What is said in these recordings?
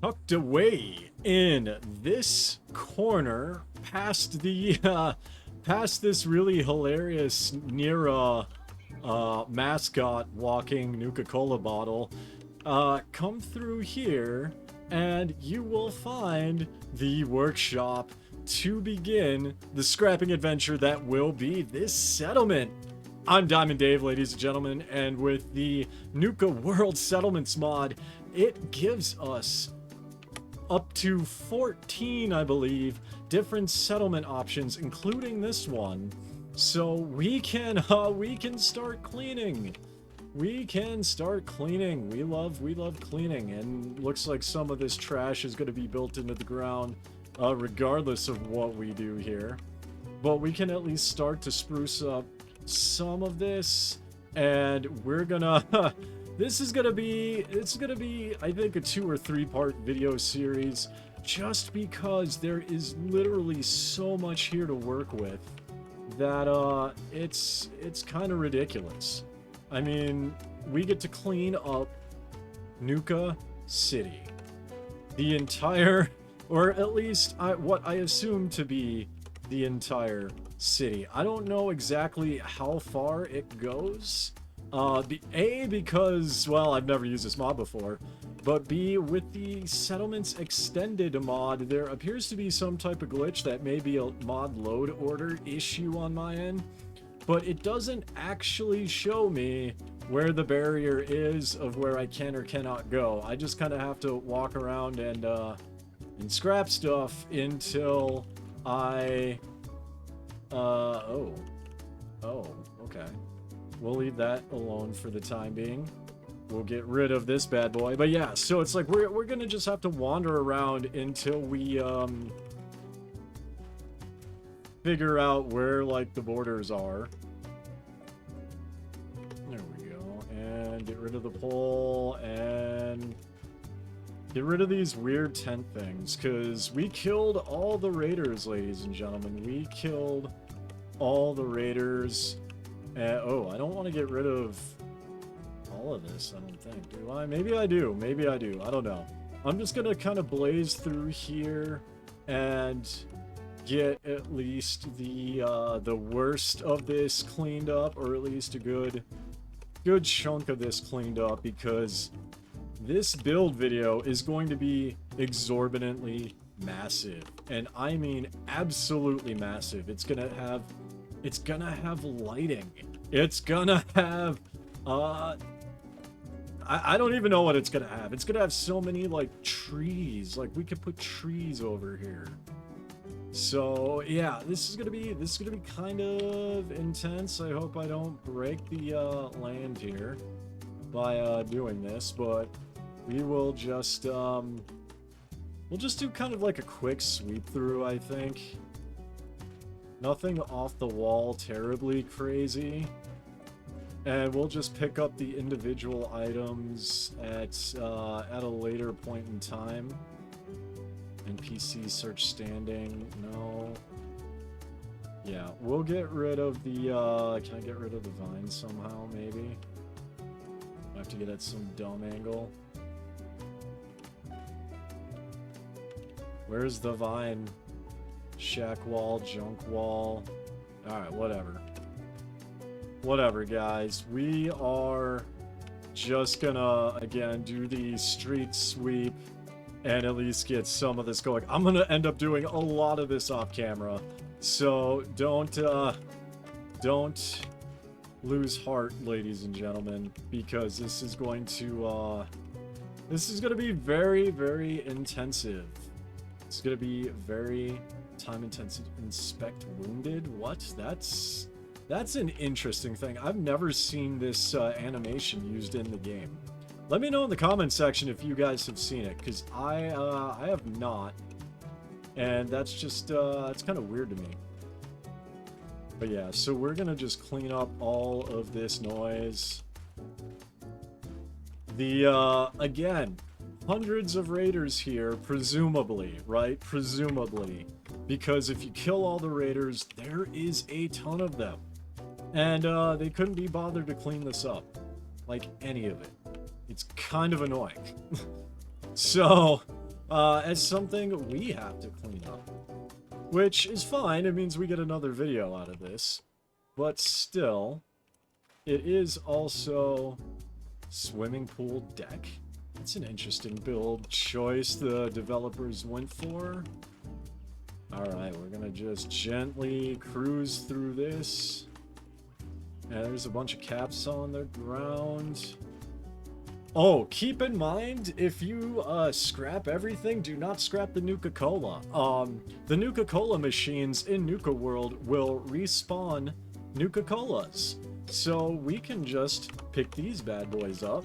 Tucked away in this corner, past the past this really hilarious Nira mascot walking Nuka-Cola bottle, come through here and you will find the workshop to begin the scrapping adventure that will be this settlement. I'm Diamond Dave, ladies and gentlemen, and with the Nuka-World Settlements mod, it gives us up to 14, I believe, different settlement options, including this one. So we can start cleaning. We can start cleaning. We love cleaning, and looks like some of this trash is going to be built into the ground, regardless of what we do here. But we can at least start to spruce up some of this, and we're gonna it's gonna be I think a 2 or 3 part video series, just because there is literally so much here to work with that it's kind of ridiculous. I mean, we get to clean up Nuka City, the entire, or at least what I assume to be the entire city. I don't know exactly how far it goes. Because, well, I've never used this mod before, but B, with the Settlements Extended mod, there appears to be some type of glitch that may be a mod load order issue on my end, but it doesn't actually show me where the barrier is of where I can or cannot go. I just kind of have to walk around and scrap stuff until I... oh, okay. We'll leave that alone for the time being. We'll get rid of this bad boy. But yeah, so it's like we're gonna just have to wander around until we figure out where like the borders are. There we go. And get rid of the pole and get rid of these weird tent things, because we killed all the raiders, ladies and gentlemen. We killed all the raiders. Oh, I don't want to get rid of all of this, I don't think. Do I? Maybe I do. Maybe I do. I don't know. I'm just going to kind of blaze through here and get at least the worst of this cleaned up, or at least a good chunk of this cleaned up, because this build video is going to be exorbitantly massive. And I mean absolutely massive. It's gonna have lighting. It's gonna have I don't even know what it's gonna have. It's gonna have so many like trees. Like we could put trees over here. So yeah, this is gonna be kind of intense. I hope I don't break the land here by doing this, but we will just we'll just do kind of like a quick sweep through, I think. Nothing off the wall terribly crazy. And we'll just pick up the individual items at a later point in time. NPC search standing, no. Yeah, we'll get rid of the, can I get rid of the vine somehow, maybe? I have to get at some dumb angle. Where's the vine? Shack wall, junk wall. Alright, whatever. Whatever, guys. We are just gonna, again, do the street sweep and at least get some of this going. I'm gonna end up doing a lot of this off camera, so don't lose heart, ladies and gentlemen, because this is going to be very, very intensive. It's gonna be very time intensive. Inspect wounded? What? That's an interesting thing. I've never seen this animation used in the game. Let me know in the comment section if you guys have seen it, because I have not, and that's just it's kind of weird to me. But yeah, so we're gonna just clean up all of this noise. The again, hundreds of raiders here, presumably, right? Presumably. Because if you kill all the raiders, there is a ton of them. And they couldn't be bothered to clean this up. Like, any of it. It's kind of annoying. So, as something we have to clean up. Which is fine, it means we get another video out of this. But still, it is also swimming pool deck. It's an interesting build choice the developers went for. Alright, we're gonna just gently cruise through this. And there's a bunch of caps on the ground. Oh, keep in mind, if you scrap everything, do not scrap the Nuka-Cola. The Nuka-Cola machines in Nuka-World will respawn Nuka-Colas. So we can just pick these bad boys up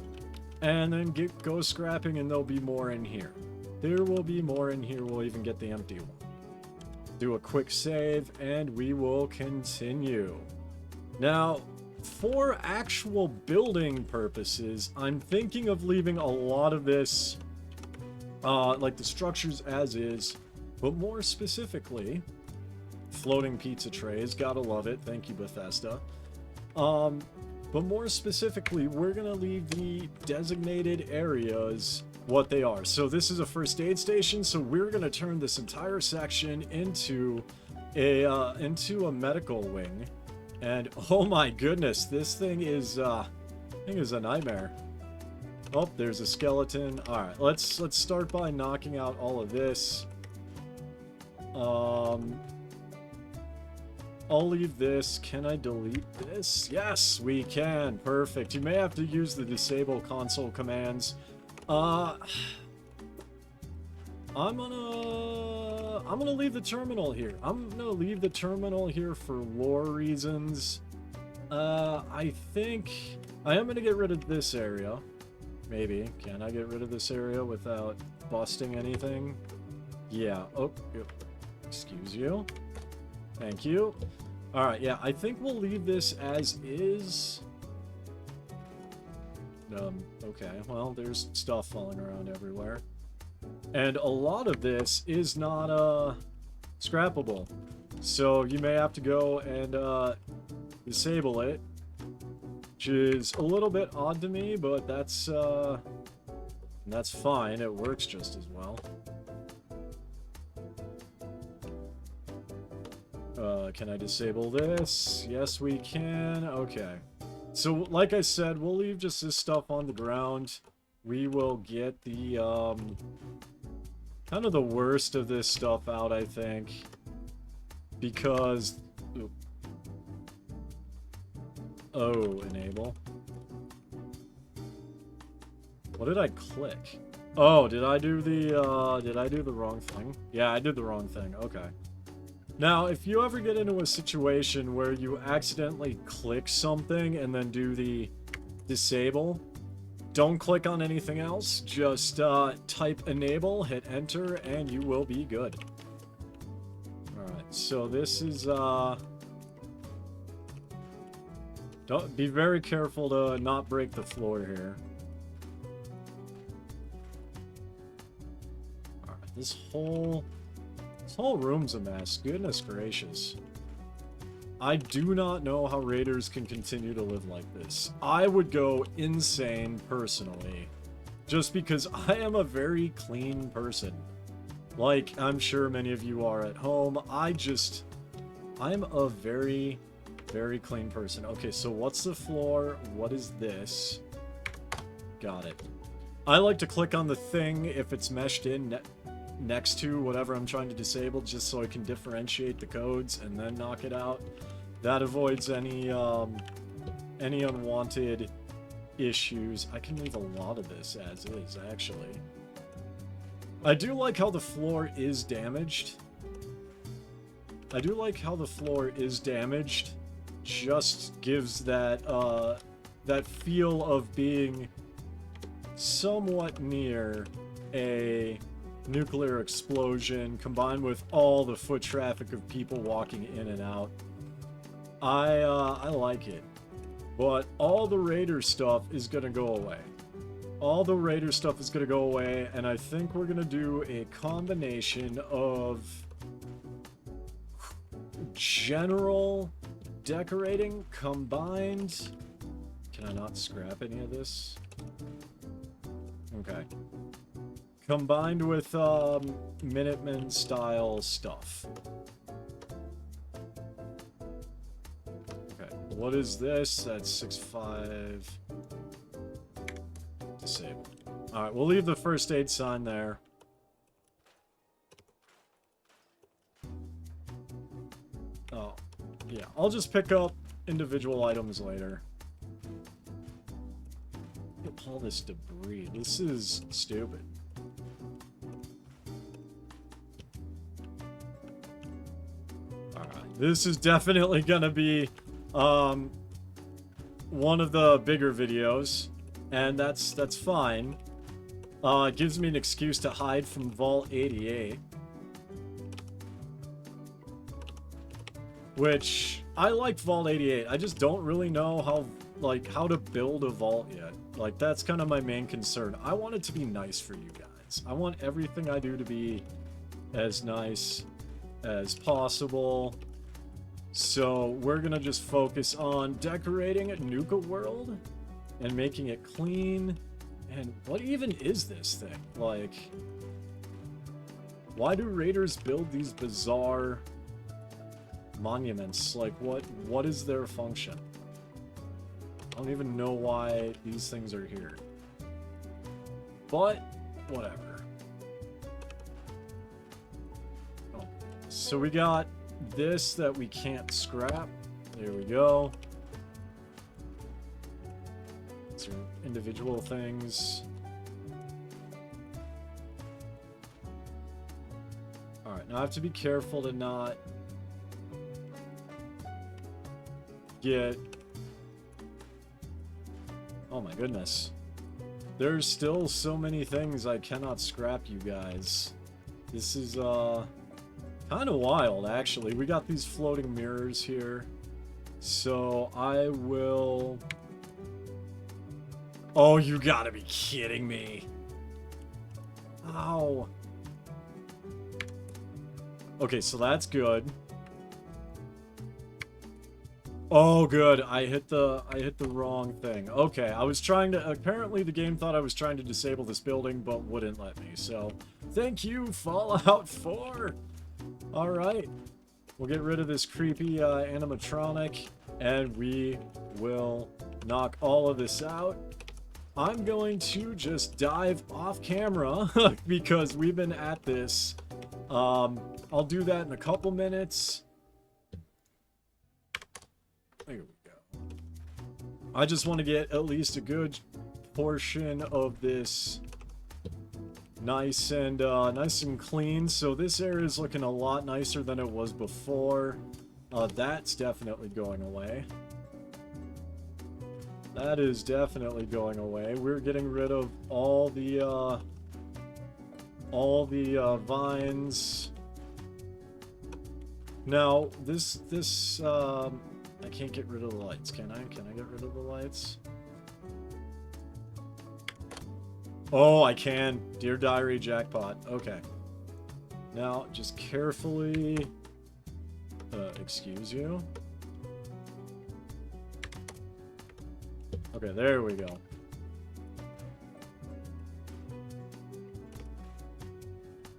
and then go scrapping, and there'll be more in here. There will be more in here. We'll even get the empty one. Do a quick save, and we will continue. Now, for actual building purposes, I'm thinking of leaving a lot of this, like the structures as is, but more specifically, floating pizza trays, gotta love it, thank you Bethesda. But more specifically, we're gonna leave the designated areas what they are. So this is a first aid station, so we're gonna turn this entire section into a medical wing. And oh my goodness, this thing is a nightmare. Oh, there's a skeleton. All right, let's start by knocking out all of this. I'll leave this. Can I delete this? Yes, we can. Perfect. You may have to use the disable console commands. I'm gonna leave the terminal here. I'm gonna leave the terminal here for lore reasons. I think I am gonna get rid of this area. Maybe. Can I get rid of this area without busting anything? Yeah. Oh, excuse you. Thank you. Alright, yeah, I think we'll leave this as is. Okay, well, there's stuff falling around everywhere. And a lot of this is not, scrappable. So you may have to go and, disable it. Which is a little bit odd to me, but that's fine. It works just as well. Can I disable this? Yes, we can. Okay. So, like I said, we'll leave just this stuff on the ground. We will get the, kind of the worst of this stuff out, I think. Because... Oh, enable. What did I click? Oh, did I do the wrong thing? Yeah, I did the wrong thing. Okay. Now, if you ever get into a situation where you accidentally click something and then do the disable, don't click on anything else. Just type enable, hit enter, and you will be good. Alright, so this is... Don't be very careful to not break the floor here. Alright, this whole room's a mess. Goodness gracious. I do not know how raiders can continue to live like this. I would go insane, personally. Just because I am a very clean person. Like, I'm sure many of you are at home. I'm a very, very clean person. Okay, so what's the floor? What is this? Got it. I like to click on the thing if it's meshed in next to whatever I'm trying to disable, just so I can differentiate the codes and then knock it out. That avoids any unwanted issues. I can leave a lot of this as is, actually. I do like how the floor is damaged. Just gives that, that feel of being somewhat near a nuclear explosion, combined with all the foot traffic of people walking in and out. I like it. But all the raider stuff is gonna go away. All the raider stuff is gonna go away, and I think we're gonna do a combination of general decorating combined... Can I not scrap any of this? Okay. combined with Minutemen style stuff. Okay, what is this? That's 6.5. Disabled. Alright, we'll leave the first aid sign there. Oh, yeah, I'll just pick up individual items later. Look at all this debris. This is stupid. Alright, this is definitely gonna be one of the bigger videos, and that's fine. It gives me an excuse to hide from Vault 88. Which, I like Vault 88. I just don't really know how to build a vault yet. Like, that's kind of my main concern. I want it to be nice for you guys. I want everything I do to be as nice as possible. So, we're gonna just focus on decorating Nuka-World and making it clean. And what even is this thing? Like, why do raiders build these bizarre monuments? Like, what is their function? I don't even know why these things are here. But, whatever. Oh. So we got this that we can't scrap. There we go. These are individual things. Alright, now I have to be careful to not get... Oh my goodness. There's still so many things I cannot scrap, you guys. This is, kind of wild, actually. We got these floating mirrors here. So, I will... Oh, you gotta be kidding me. Ow. Okay, so that's good. Oh, good. I hit the wrong thing. Okay, I was trying to... Apparently, the game thought I was trying to disable this building, but wouldn't let me. So, thank you, Fallout 4. All right. We'll get rid of this creepy animatronic, and we will knock all of this out. I'm going to just dive off camera because we've been at this. I'll do that in a couple minutes. There we go. I just want to get at least a good portion of this nice and clean. So this area is looking a lot nicer than it was before. That's definitely going away. That is definitely going away. We're getting rid of all the vines. Now, this I can't get rid of the lights, can I? Can I get rid of the lights? Oh, I can. Dear Diary jackpot. Okay. Now, just carefully... excuse you? Okay, there we go.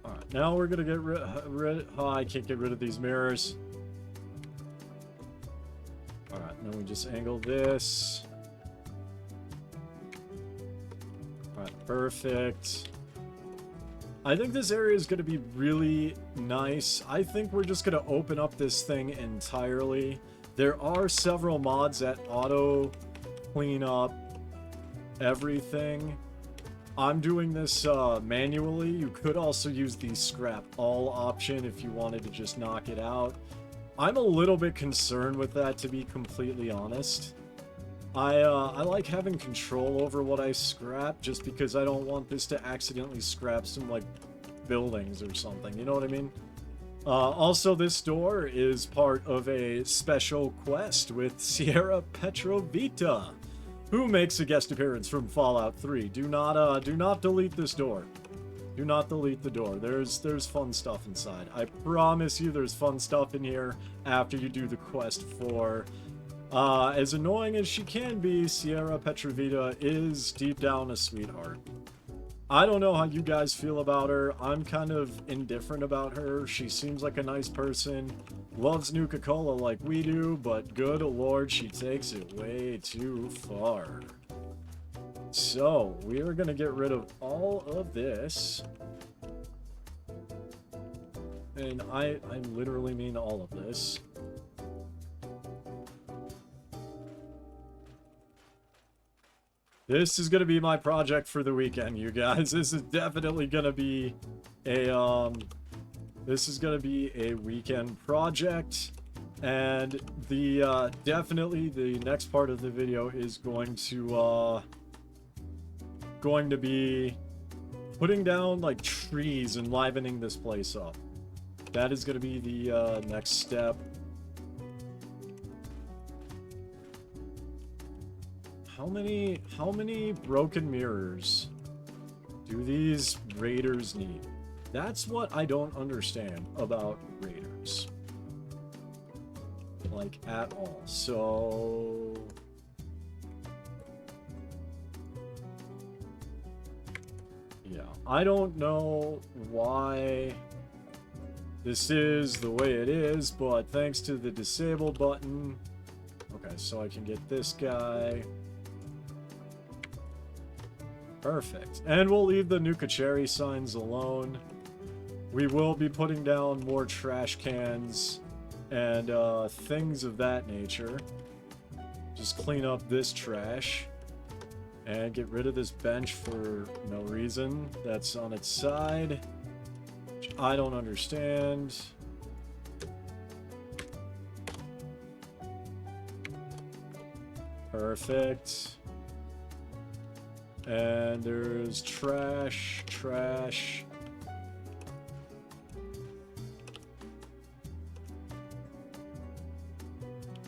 Alright, now we're gonna get rid... Oh, I can't get rid of these mirrors. Alright, then we just angle this. Alright, perfect. I think this area is going to be really nice. I think we're just going to open up this thing entirely. There are several mods that auto clean up everything. I'm doing this manually. You could also use the scrap all option if you wanted to just knock it out. I'm a little bit concerned with that, to be completely honest. I like having control over what I scrap, just because I don't want this to accidentally scrap some, like, buildings or something, you know what I mean? Also, this door is part of a special quest with Sierra Petrovita, who makes a guest appearance from Fallout 3. Do not delete this door. Do not delete the door. There's fun stuff inside. I promise you there's fun stuff in here after you do the quest for... as annoying as she can be, Sierra Petrovita is deep down a sweetheart. I don't know how you guys feel about her. I'm kind of indifferent about her. She seems like a nice person. Loves Nuka-Cola like we do, but good lord, she takes it way too far. So, we are going to get rid of all of this. And I literally mean all of this. This is going to be my project for the weekend, you guys. This is definitely going to be a, this is going to be a weekend project. And the, definitely the next part of the video is going to be putting down, like, trees and livening this place up. That is going to be the, next step. How many broken mirrors do these raiders need? That's what I don't understand about raiders. Like, at all. So... yeah, I don't know why this is the way it is, but thanks to the disable button... okay, so I can get this guy... perfect. And we'll leave the Nuka Cherry signs alone. We will be putting down more trash cans and things of that nature. Just clean up this trash. And get rid of this bench for no reason. That's on its side. Which I don't understand. Perfect. And there's trash.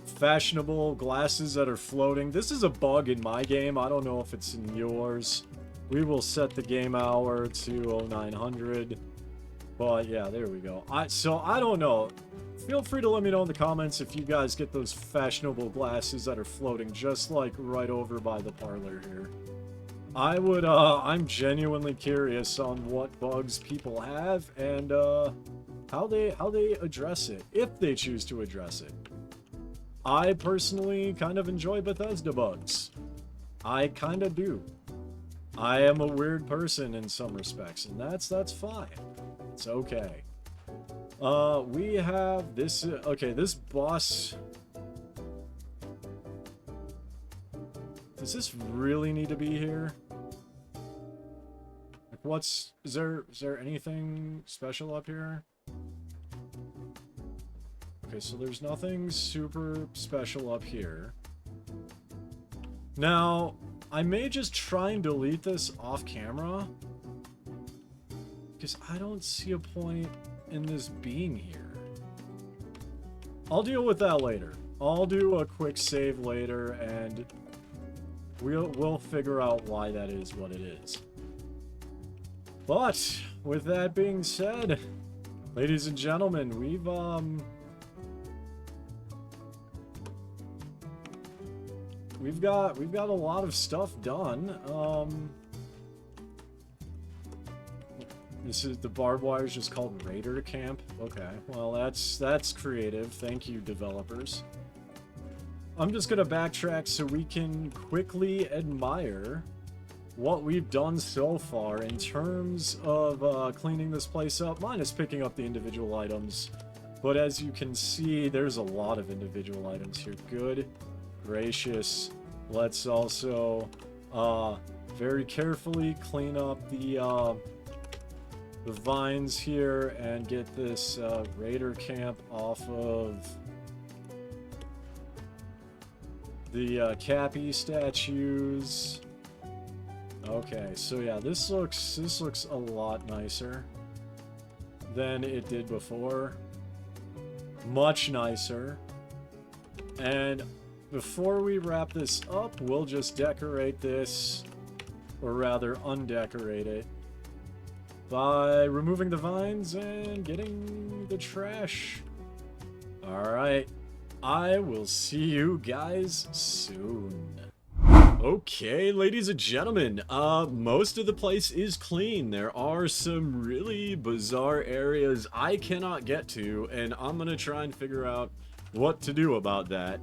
Fashionable glasses that are floating. This is a bug in my game. I don't know if it's in yours. We will set the game hour to 0900. But yeah, there we go. So I don't know. Feel free to let me know in the comments if you guys get those fashionable glasses that are floating just like right over by the parlor here. I'm genuinely curious on what bugs people have and how they address it, if they choose to address it. I personally kind of enjoy Bethesda bugs. I kind of do. I am a weird person in some respects, and that's fine. It's okay. We have this, okay, this bus. Does this really need to be here? Like, is there anything special up here? Okay, so there's nothing super special up here. Now, I may just try and delete this off camera, because I don't see a point in this being here. I'll deal with that later. I'll do a quick save later, and we'll figure out why that is what it is. But, with that being said, ladies and gentlemen, we've got a lot of stuff done. This is the barbed wire is just called Raider Camp. Okay, well that's creative. Thank you, developers. I'm just gonna backtrack so we can quickly admire what we've done so far in terms of cleaning this place up, minus picking up the individual items. But as you can see, there's a lot of individual items here. Good gracious. Let's also very carefully clean up the vines here and get this Raider Camp off of the Cappy statues. Okay, so yeah, this looks a lot nicer than it did before. Much nicer. And before we wrap this up, we'll just decorate this, or rather undecorate it, by removing the vines and getting the trash. Alright, I will see you guys soon. Okay, ladies and gentlemen, most of the place is clean. There are some really bizarre areas I cannot get to, and I'm gonna try and figure out what to do about that.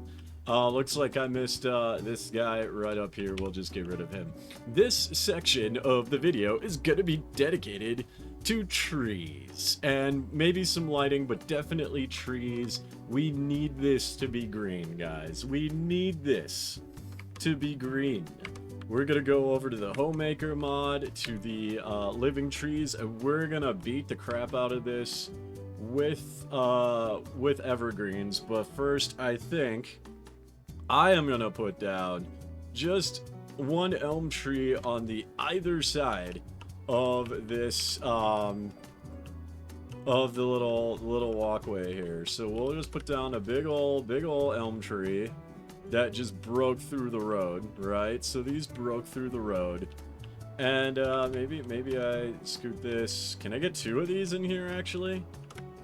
Looks like I missed, this guy right up here. We'll just get rid of him. This section of the video is gonna be dedicated to trees, and maybe some lighting, but definitely trees. We need this to be green, guys. We need this to be green. We're gonna go over to the homemaker mod, to the living trees, and we're gonna beat the crap out of this with evergreens. But first, I think I am gonna put down just one elm tree on the either side of this of the little walkway here. So we'll just put down a big ol' elm tree that just broke through the road, right? So these broke through the road. And maybe I scoot this. Can I get two of these in here actually?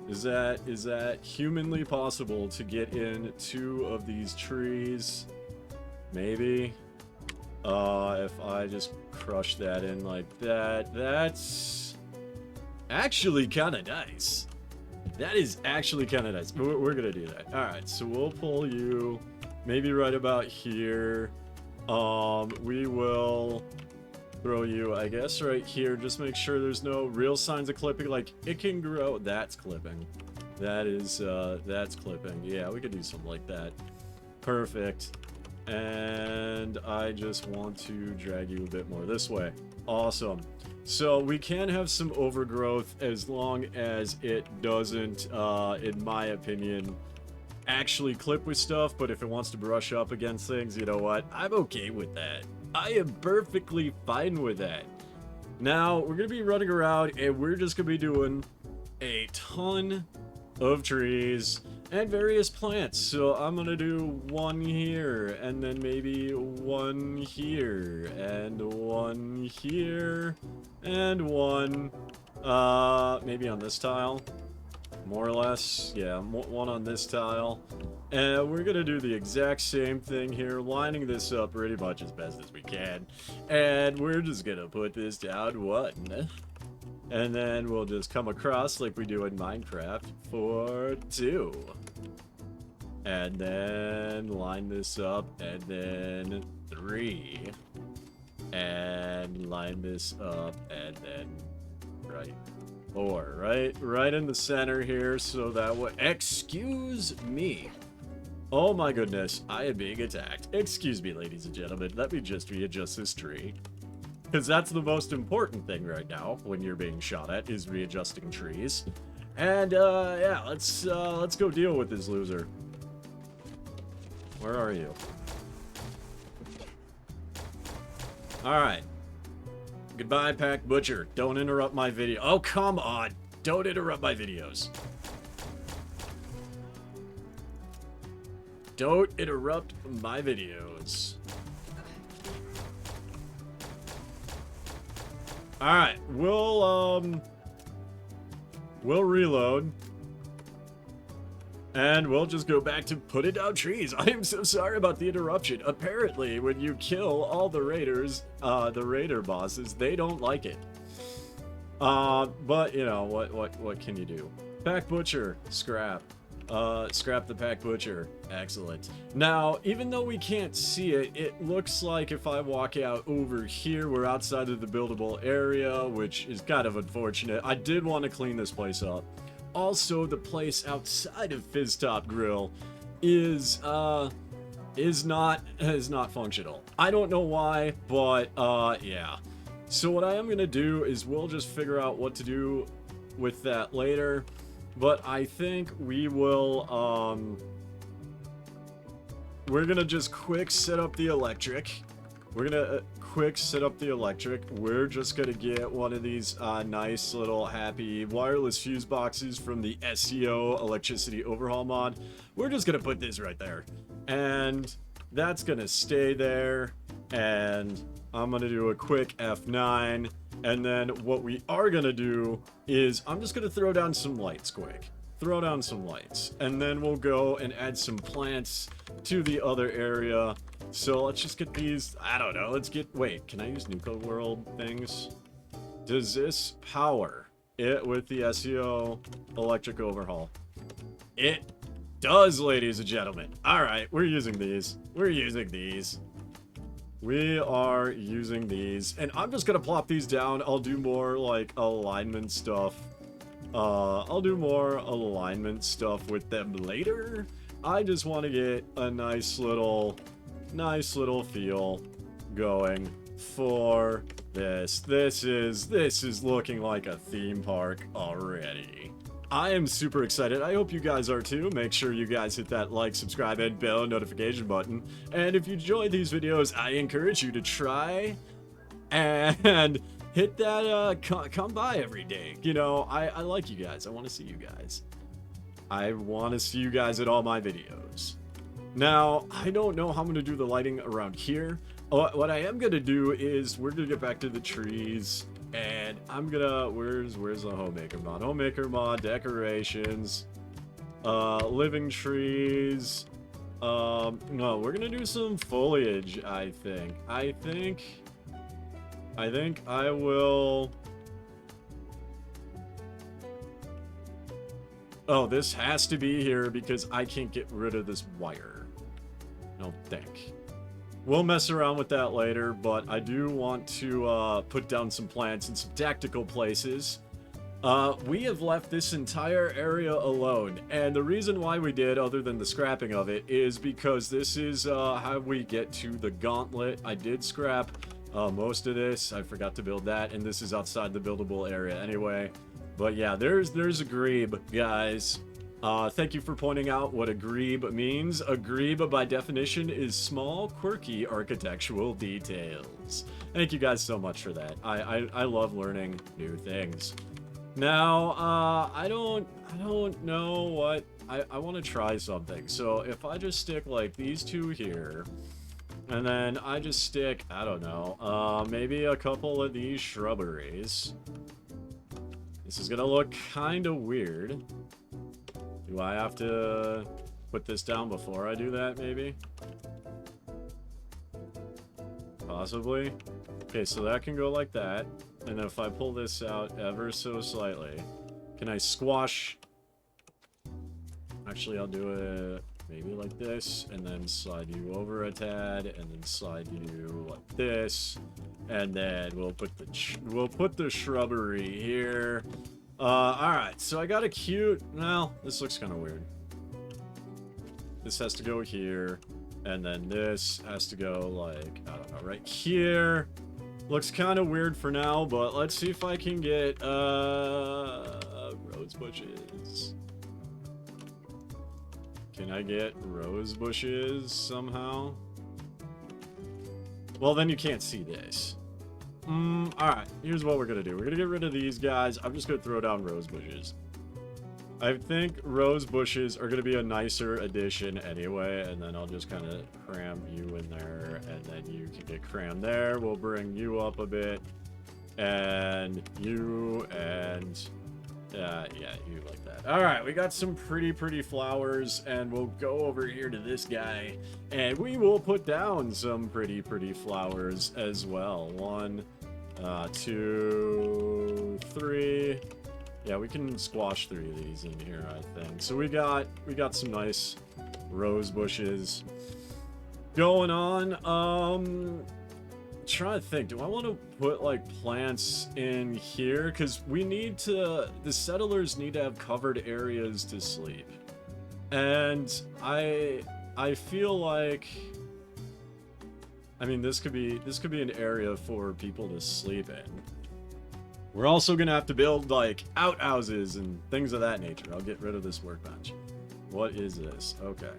Is that humanly possible to get in two of these trees? Maybe. If I just crush that in like that, that's actually kind of nice. That is actually kind of nice. We're gonna do that. All right, so we'll pull you maybe right about here. We will throw you, I guess, right here. Just make sure there's no real signs of clipping. Like, it can grow. That's clipping. That is, that's clipping. Yeah, we could do something like that. Perfect. And I just want to drag you a bit more this way. Awesome. So we can have some overgrowth as long as it doesn't, in my opinion, actually clip with stuff. But if it wants to brush up against things, you know what? I'm okay with that. I am perfectly fine with that. Now, we're going to be running around and we're just going to be doing a ton of trees and various plants. So I'm going to do one here, and then maybe one here, and one here, and one, maybe on this tile. More or less, yeah, one on this tile. And we're gonna do the exact same thing here, lining this up pretty much as best as we can. And we're just gonna put this down one. And then we'll just come across like we do in Minecraft for 2. And then line this up, and then 3. And line this up, and then right. 4, right in the center here, so that way. Excuse me. Oh my goodness, I am being attacked. Excuse me, ladies and gentlemen. Let me just readjust this tree, because that's the most important thing right now when you're being shot at, is readjusting trees. And yeah, let's go deal with this loser. Where are you? All right. Goodbye, Pack Butcher. Don't interrupt my video. Oh, come on. Don't interrupt my videos. Don't interrupt my videos. Alright, we'll reload. And we'll just go back to putting down trees. I am so sorry about the interruption. Apparently, when you kill all the raiders, the raider bosses, they don't like it. But, you know, what can you do? Pack Butcher, scrap. Scrap the Pack Butcher. Excellent. Now, even though we can't see it, it looks like if I walk out over here, we're outside of the buildable area, which is kind of unfortunate. I did want to clean this place up. Also, the place outside of Fizz Top Grill is not functional. I don't know why, but yeah. So what I am gonna do is we'll just figure out what to do with that later. But I think we will we're gonna just quick set up the electric. We're gonna quick set up the electric. We're just gonna get one of these nice little happy wireless fuse boxes from the SEO electricity overhaul mod. We're just gonna put this right there, and that's gonna stay there. And I'm gonna do a quick F9, and then what we are gonna do is I'm just gonna throw down some lights quick. throw down some lights, and then we'll go and add some plants to the other area. So let's just get these, I don't know, wait, can I use Nuka-World things? Does this power it with the SEO electric overhaul? It does, ladies and gentlemen. All right, we're using these. We are using these, and I'm just gonna plop these down. I'll do more like alignment stuff. I'll do more alignment stuff with them later. I just want to get a nice little feel going for this. This is looking like a theme park already. I am super excited. I hope you guys are too. Make sure you guys hit that like, subscribe, and bell notification button. And if you enjoy these videos, I encourage you to try and hit that, come by every day. You know, I like you guys. I want to see you guys. I want to see you guys at all my videos. Now, I don't know how I'm going to do the lighting around here. What I am going to do is we're going to get back to the trees. And I'm gonna, where's the homemaker mod? Homemaker mod, decorations, living trees. No, we're gonna do some foliage, I think. I think I will. Oh, this has to be here because I can't get rid of this wire. I don't think. We'll mess around with that later, but I do want to put down some plants in some tactical places. We have left this entire area alone, and the reason why we did, other than the scrapping of it, is because this is how we get to the gauntlet. I did scrap most of this. I forgot to build that, and this is outside the buildable area anyway. But yeah, there's a grebe, guys. Thank you for pointing out what a grebe means. A grebe, by definition, is small, quirky architectural details. Thank you guys so much for that. I love learning new things. Now, I don't know what... I want to try something. So, if I just stick, like, these two here, and then I just stick, I don't know, maybe a couple of these shrubberies. This is gonna look kind of weird. Do I have to put this down before I do that, maybe? Possibly. Okay, so that can go like that. And then if I pull this out ever so slightly, can I squash? Actually, I'll do it maybe like this, and then slide you over a tad, and then slide you like this, and then we'll put the shrubbery here. Alright, so I got a cute... Well, this looks kind of weird. This has to go here, and then this has to go, like, I don't know, right here. Looks kind of weird for now, but let's see if I can get, rose bushes. Can I get rose bushes somehow? Well, then you can't see this. Alright, here's what we're gonna do. We're gonna get rid of these guys. I'm just gonna throw down rose bushes. I think rose bushes are gonna be a nicer addition anyway, and then I'll just kind of cram you in there, and then you can get crammed there. We'll bring you up a bit, and you, and yeah, you like that. Alright, we got some pretty flowers, and we'll go over here to this guy, and we will put down some pretty flowers as well. 1, 2, 3. Yeah, we can squash 3 of these in here, I think. So we got some nice rose bushes going on. Trying to think, do I want to put like plants in here? Because the settlers need to have covered areas to sleep, and I feel like, I mean, this could be an area for people to sleep in. We're also gonna have to build like outhouses and things of that nature. I'll get rid of this workbench. What is this? Okay.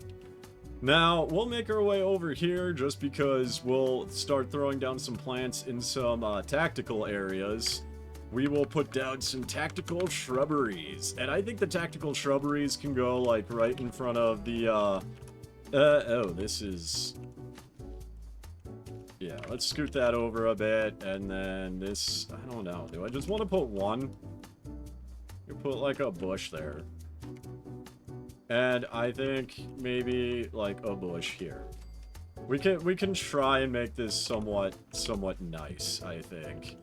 Now, we'll make our way over here just because we'll start throwing down some plants in some tactical areas. We will put down some tactical shrubberies. And I think the tactical shrubberies can go, like, right in front of the, oh, this is... Yeah, let's scoot that over a bit, and then this... I don't know. Do I just want to put one? You put, like, a bush there. And I think maybe like a bush here. We can try and make this somewhat nice, I think.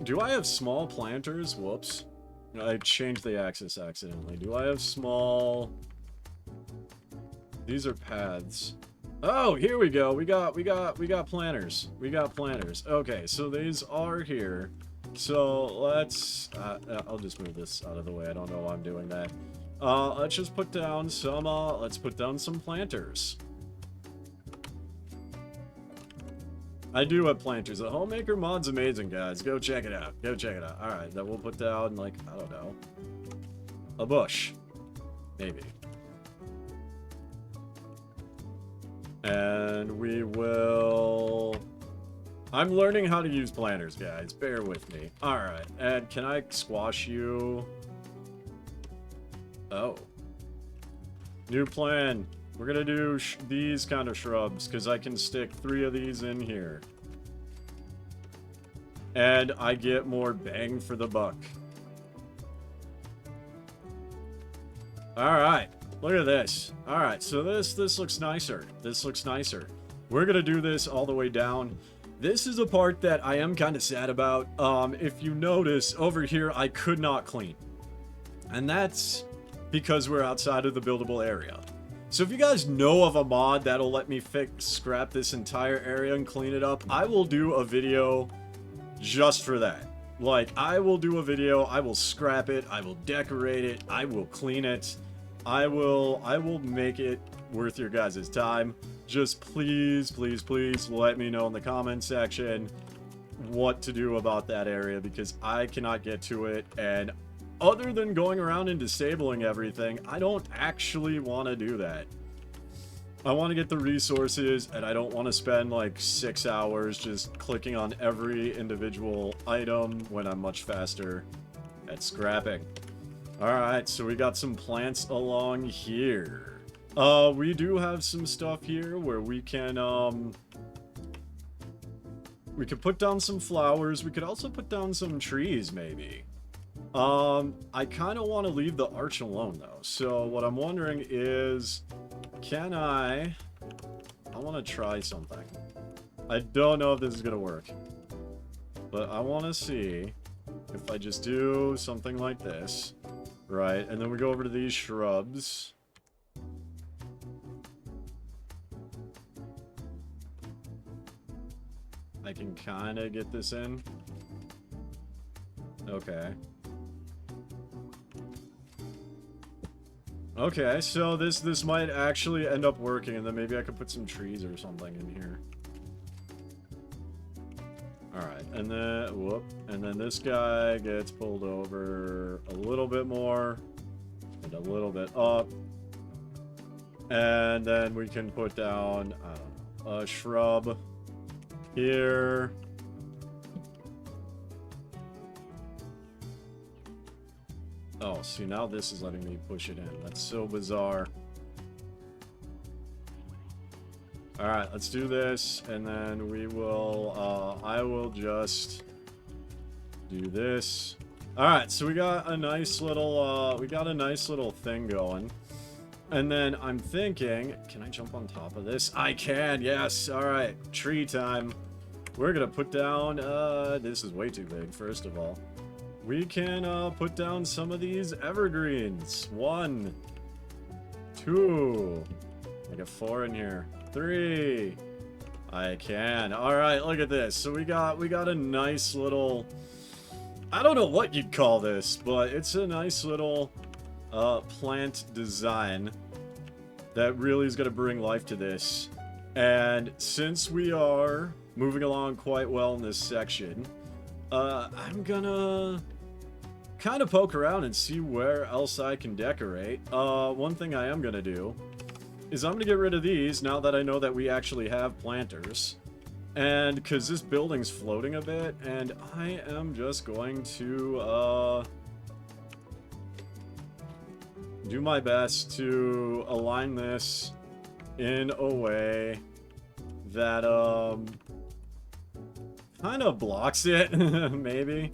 Do I have small planters? Whoops. I changed the axis accidentally. Do I have small... These are paths. Oh, here we go. We got planters. We got planters. Okay, so these are here. So let's... I'll just move this out of the way. I don't know why I'm doing that. Let's just put down some... let's put down some planters. I do have planters. The Homemaker mod's amazing, guys. Go check it out. Go check it out. Alright, then we'll put down, like, I don't know, a bush. Maybe. And we will... I'm learning how to use planters, guys. Bear with me. Alright, and can I squash you? Oh. New plan. We're gonna do these kind of shrubs, because I can stick 3 of these in here. And I get more bang for the buck. Alright, look at this. Alright, so this looks nicer. This looks nicer. We're gonna do this all the way down. This is a part that I am kind of sad about. If you notice, over here I could not clean. And that's because we're outside of the buildable area. So if you guys know of a mod that'll let me scrap this entire area and clean it up, I will do a video just for that. Like, I will do a video, I will scrap it, I will decorate it, I will clean it, I will make it worth your guys' time. Just please, please, please let me know in the comment section what to do about that area, because I cannot get to it, and other than going around and disabling everything, I don't actually want to do that. I want to get the resources, and I don't want to spend like 6 hours just clicking on every individual item when I'm much faster at scrapping. Alright, so we got some plants along here. We do have some stuff here where we can put down some flowers. We could also put down some trees, maybe. I kind of want to leave the arch alone, though. So what I'm wondering is, can I want to try something. I don't know if this is going to work. But I want to see if I just do something like this. Right, and then we go over to these shrubs. I can kind of get this in. Okay. Okay, so this might actually end up working, and then maybe I could put some trees or something in here. Alright, and then, whoop, and then this guy gets pulled over a little bit more, and a little bit up. And then we can put down, I don't know, a shrub here. Oh, see, now this is letting me push it in. That's so bizarre. Alright, let's do this, and then we will, I will just do this. Alright, so we got a nice little, thing going. And then I'm thinking, can I jump on top of this? I can, yes. Alright, tree time. We're gonna put down, this is way too big, first of all. We can, put down some of these evergreens. 1, 2, I got 4 in here. 3. I can. Alright, look at this. So we got a nice little... I don't know what you'd call this, but it's a nice little plant design that really is going to bring life to this. And since we are moving along quite well in this section, I'm gonna kind of poke around and see where else I can decorate. One thing I am gonna do is I'm gonna get rid of these now that I know that we actually have planters. And because this building's floating a bit, and I am just going to do my best to align this in a way that kind of blocks it, maybe.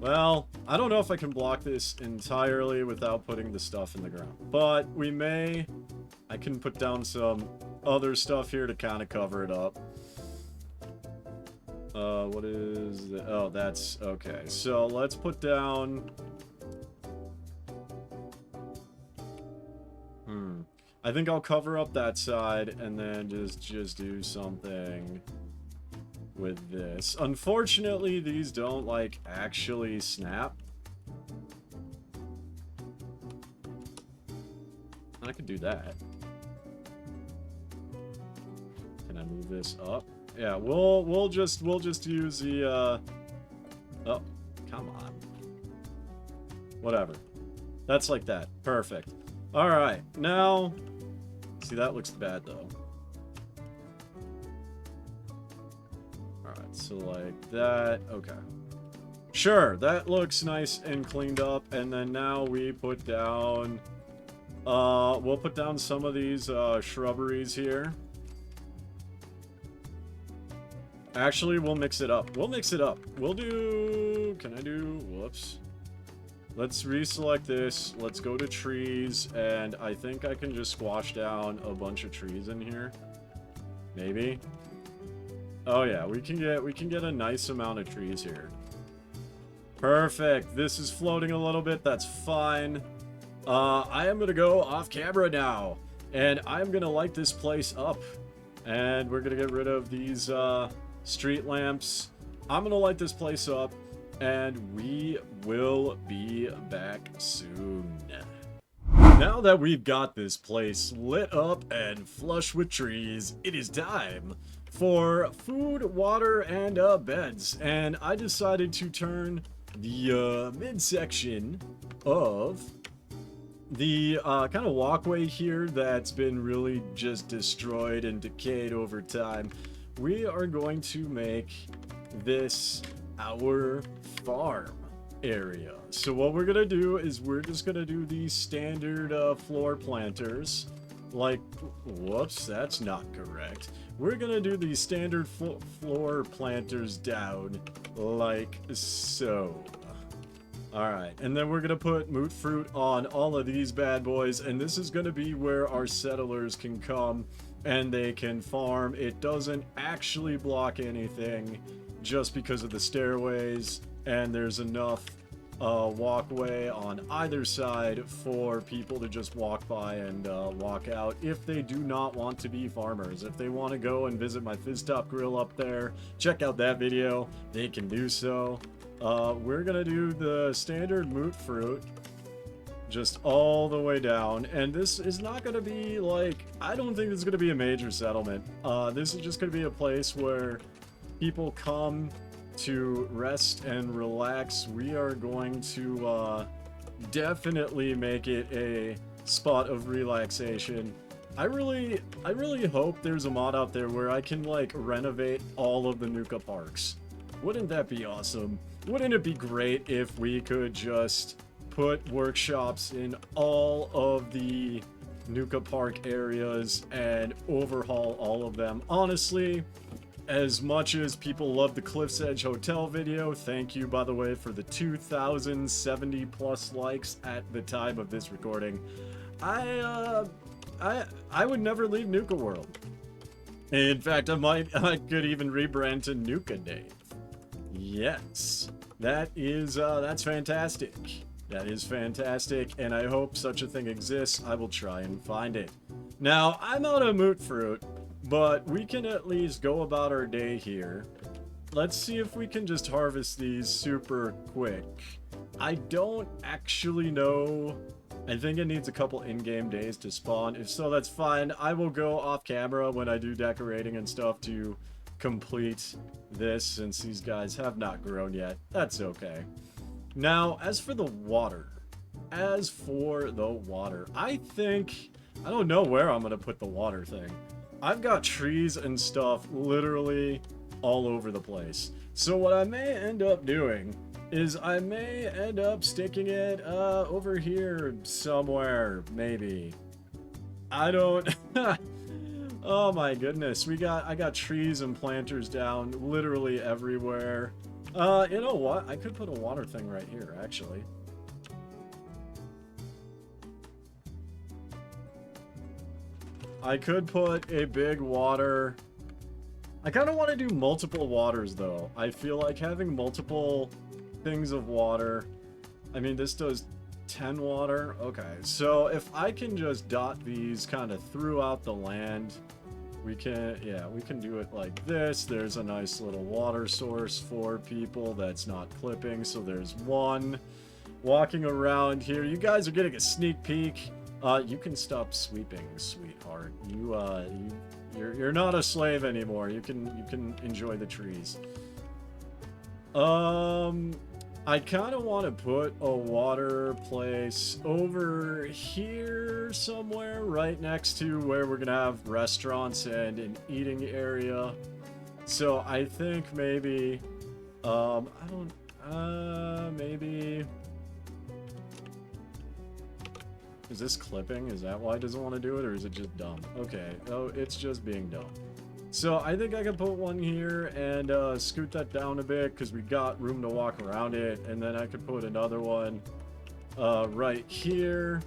Well, I don't know if I can block this entirely without putting the stuff in the ground. But we may... I can put down some other stuff here to kind of cover it up. What is... Oh, that's... Okay, so let's put down... I think I'll cover up that side and then just do something with this. Unfortunately, these don't, like, actually snap. I could do that. Can I move this up? Yeah, we'll just use the, Oh, come on. Whatever. That's like that. Perfect. Alright, now... See, that looks bad, though. Alright, so like that. Okay. Sure, that looks nice and cleaned up. And then now we put down... we'll put down some of these shrubberies here. Actually, we'll mix it up. We'll mix it up. We'll do... Can I do... Whoops. Let's reselect this. Let's go to trees, and I think I can just squash down a bunch of trees in here. Maybe. Oh yeah, we can get a nice amount of trees here. Perfect. This is floating a little bit. That's fine. I am gonna go off camera now, and I'm gonna light this place up, and we're gonna get rid of these street lamps. I'm gonna light this place up. And we will be back soon. Now that we've got this place lit up and flush with trees, it is time for food, water, and beds. And I decided to turn the midsection of the kind of walkway here that's been really just destroyed and decayed over time. We are going to make this our farm area. So what we're gonna do is we're just gonna do these standard floor planters. Like, whoops, that's not correct. We're gonna do these standard floor planters down like so. Alright, and then we're gonna put moot fruit on all of these bad boys, and this is gonna be where our settlers can come and they can farm. It doesn't actually block anything, just because of the stairways, and there's enough walkway on either side for people to just walk by and walk out if they do not want to be farmers. If they want to go and visit my Fizz Top Grill up there, check out that video, they can do so. We're gonna do the standard moot fruit just all the way down, and this is not gonna be like, I don't think this is gonna be a major settlement. This is just gonna be a place where people come to rest and relax. We are going to definitely make it a spot of relaxation. I really hope there's a mod out there where I can like renovate all of the Nuka parks. Wouldn't that be awesome? Wouldn't it be great if we could just put workshops in all of the Nuka Park areas and overhaul all of them? Honestly, as much as people love the Cliff's Edge Hotel video, thank you, by the way, for the 2,070 plus likes at the time of this recording. I would never leave Nuka-World. In fact, I could even rebrand to Nuka-Dave. Yes, that's fantastic. That is fantastic, and I hope such a thing exists. I will try and find it. Now, I'm out of moot fruit, but we can at least go about our day here. Let's see if we can just harvest these super quick. I don't actually know. I think it needs a couple in-game days to spawn. If so, that's fine. I will go off camera when I do decorating and stuff to complete this, since these guys have not grown yet. That's okay. Now, as for the water, I think, I don't know where I'm gonna put the water thing. I've got trees and stuff literally all over the place. So what I may end up doing is I may end up sticking it over here somewhere, maybe. I don't... Oh my goodness, I got trees and planters down literally everywhere. You know what? I could put a water thing right here, actually. I could put a big water... I kind of want to do multiple waters, though. I feel like having multiple things of water... I mean, this does 10 water. Okay, so if I can just dot these kind of throughout the land... We can, yeah, we can do it like this. There's a nice little water source for people that's not clipping. So there's one walking around here. You guys are getting a sneak peek. You can stop sweeping, sweetheart. You're not a slave anymore. You can enjoy the trees. I kind of want to put a water place over here somewhere, right next to where we're going to have restaurants and an eating area. So I think maybe, maybe... Is this clipping? Is that why it doesn't want to do it, or is it just dumb? Okay, oh, it's just being dumb. So I think I can put one here and scoot that down a bit because we got room to walk around it. And then I could put another one right here.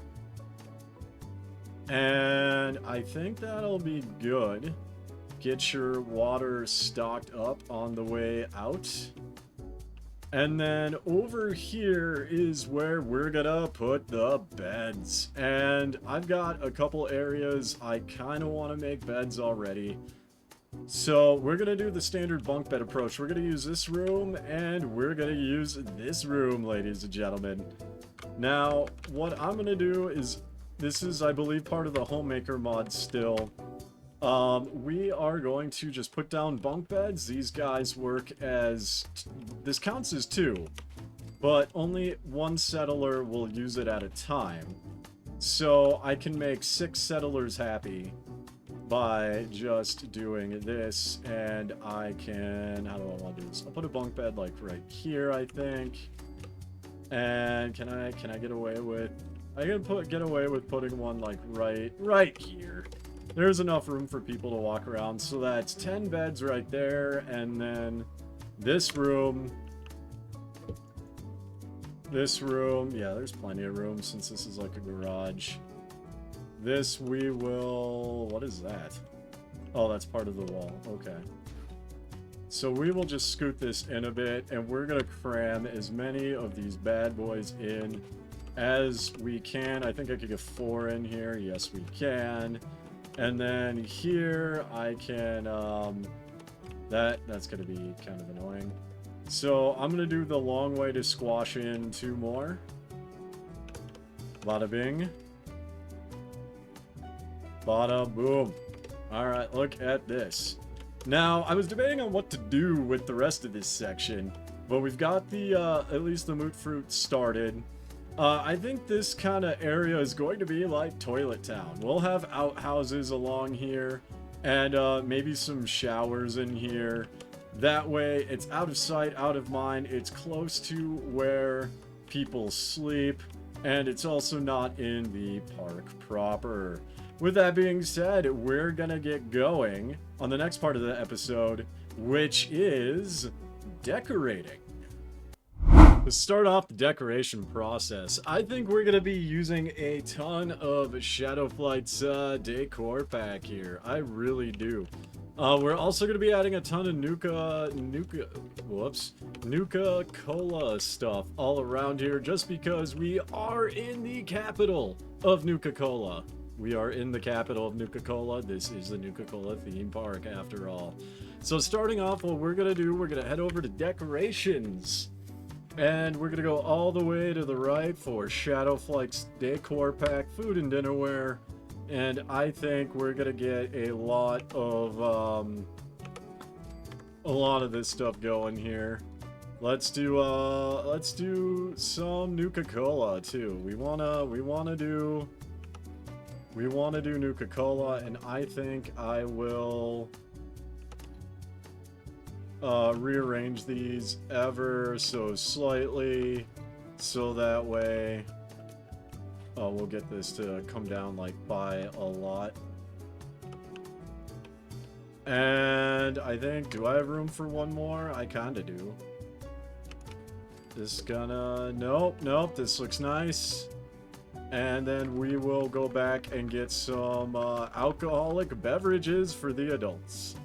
And I think that'll be good. Get your water stocked up on the way out. And then over here is where we're gonna put the beds. And I've got a couple areas I kind of want to make beds already. So we're going to do the standard bunk bed approach. We're going to use this room and we're going to use this room, ladies and gentlemen. Now, what I'm going to do is, this is, I believe, part of the homemaker mod still. We are going to just put down bunk beds. These guys work as, this counts as 2, but only 1 settler will use it at a time. So I can make 6 settlers happy by just doing this, and I can, how do I want to do this? I'll put a bunk bed like right here, I think. And can I get away with, I can get away with putting one like right here. There's enough room for people to walk around. So that's 10 beds right there, and then this room, yeah, there's plenty of room since this is like a garage. This we will... What is that? Oh, that's part of the wall. Okay. So we will just scoot this in a bit, and we're going to cram as many of these bad boys in as we can. I think I could get 4 in here. Yes, we can. And then here I can... That's going to be kind of annoying. So I'm going to do the long way to squash in 2 more. Bada bing. Bada boom. Alright, look at this. Now, I was debating on what to do with the rest of this section, but we've got the, at least the moot fruit started. I think this kind of area is going to be like Toilet Town. We'll have outhouses along here, and maybe some showers in here. That way, it's out of sight, out of mind. It's close to where people sleep, and it's also not in the park proper. With that being said, we're gonna get going on the next part of the episode, which is decorating. To start off the decoration process, I think we're gonna be using a ton of Shadowflight's decor pack here. I really do. We're also gonna be adding a ton of Nuka-Cola stuff all around here, just because we are in the capital of Nuka-Cola. We are in the capital of Nuka-Cola. This is the Nuka-Cola theme park, after all. So starting off, what we're going to do, we're going to head over to decorations. And we're going to go all the way to the right for Shadowflight's decor pack, food and dinnerware. And I think we're going to get a lot of this stuff going here. Let's do some Nuka-Cola too. We wanna do Nuka-Cola, and I think I will rearrange these ever so slightly, so that way we'll get this to come down like by a lot. And I think, do I have room for one more? I kinda do. This gonna... Nope, nope, this looks nice. And then we will go back and get some alcoholic beverages for the adults.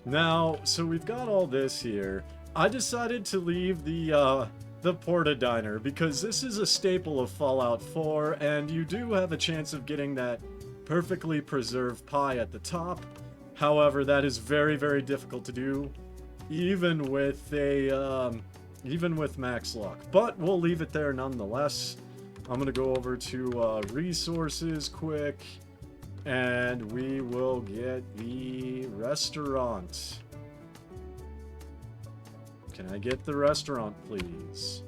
Now, so we've got all this here. I decided to leave the Porta Diner because this is a staple of Fallout 4, and you do have a chance of getting that perfectly preserved pie at the top. However, that is very, very difficult to do, even with max luck. But we'll leave it there nonetheless. I'm gonna go over to resources quick, and we will get the restaurant. Can I get the restaurant, please?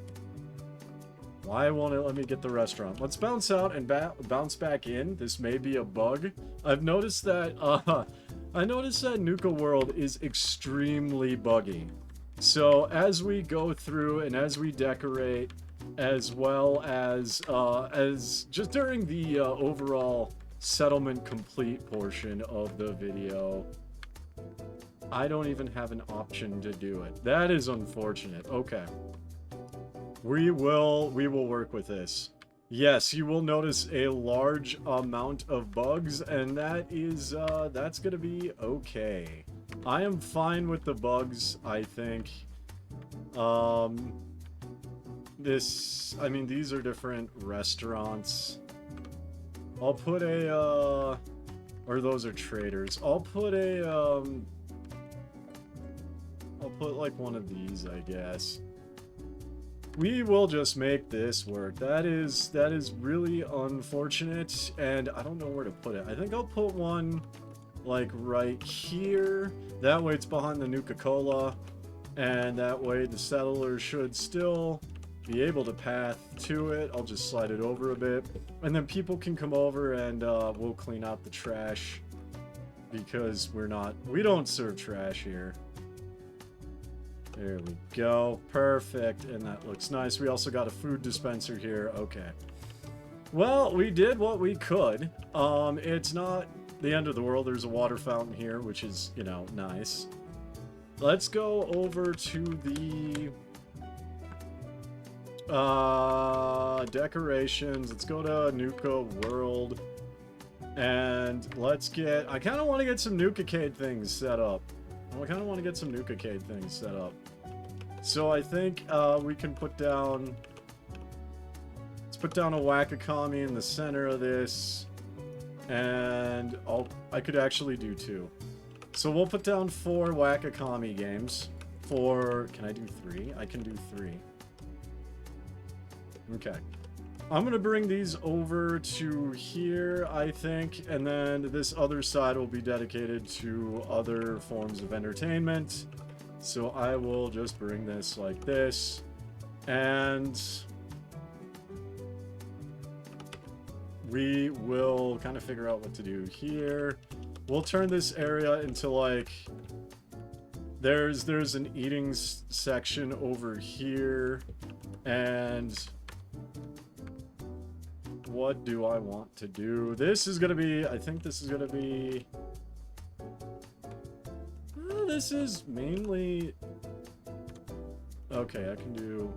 Why won't it let me get the restaurant? Let's bounce out and bounce back in. This may be a bug. I've noticed that, Nuka-World is extremely buggy. So as we go through and as we decorate, as well as just during the overall settlement complete portion of the video, I don't even have an option to do it. That is unfortunate. Okay. We will work with this. Yes, you will notice a large amount of bugs, and that is, that's gonna be okay. I am fine with the bugs, I think. I mean, these are different restaurants. I'll put a, or those are traders. I'll put like one of these, I guess. We will just make this work. That is really unfortunate, and I don't know where to put it. I think I'll put one like right here. That way it's behind the Nuka-Cola, and that way the settlers should still be able to path to it. I'll just slide it over a bit, and then people can come over and we'll clean out the trash, because we don't serve trash here. There we go. Perfect. And that looks nice. We also got a food dispenser here. Okay. Well, we did what we could. It's not the end of the world. There's a water fountain here, which is, you know, nice. Let's go over to the decorations. Let's go to Nuka-World. And let's get... I kind of want to get some Nuka-Cade things set up. So I think we can put down... Let's put down a Whack-A-Kami in the center of this. And I could actually do 2. So we'll put down 4 Whack-A-Kami games. Can I do 3? I can do 3. Okay. I'm going to bring these over to here, I think, and then this other side will be dedicated to other forms of entertainment. So I will just bring this like this, and we will kind of figure out what to do here. We'll turn this area into like, there's an eating section over here, and... what do I want to do? This is gonna be... I think this is gonna be... this is mainly... okay, I can do...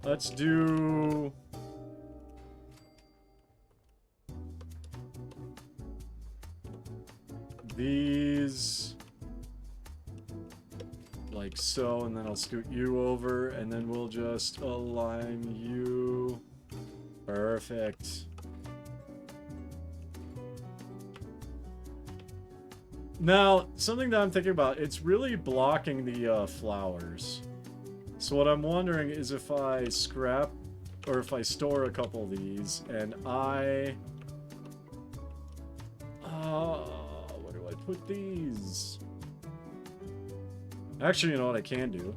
let's do... these... like so, and then I'll scoot you over, and then we'll just align you. Perfect. Now, something that I'm thinking about, it's really blocking the flowers. So what I'm wondering is if I scrap, or if I store a couple of these, and where do I put these? Actually, you know what I can do?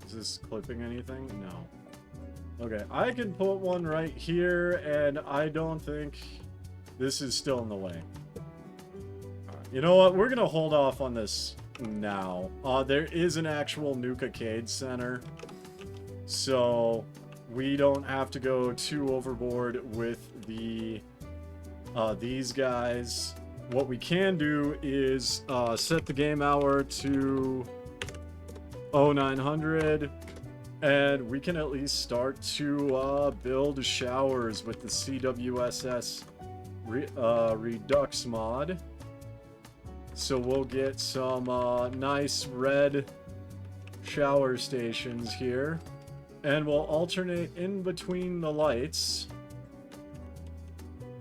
Is this clipping anything? No. Okay, I can put one right here, and I don't think this is still in the way. You know what? We're gonna hold off on this now. There is an actual Nuka-Cade Center, so we don't have to go too overboard with the these guys. What we can do is set the game hour to 0900, and we can at least start to build showers with the CWSS Redux mod. So we'll get some nice red shower stations here, and we'll alternate in between the lights,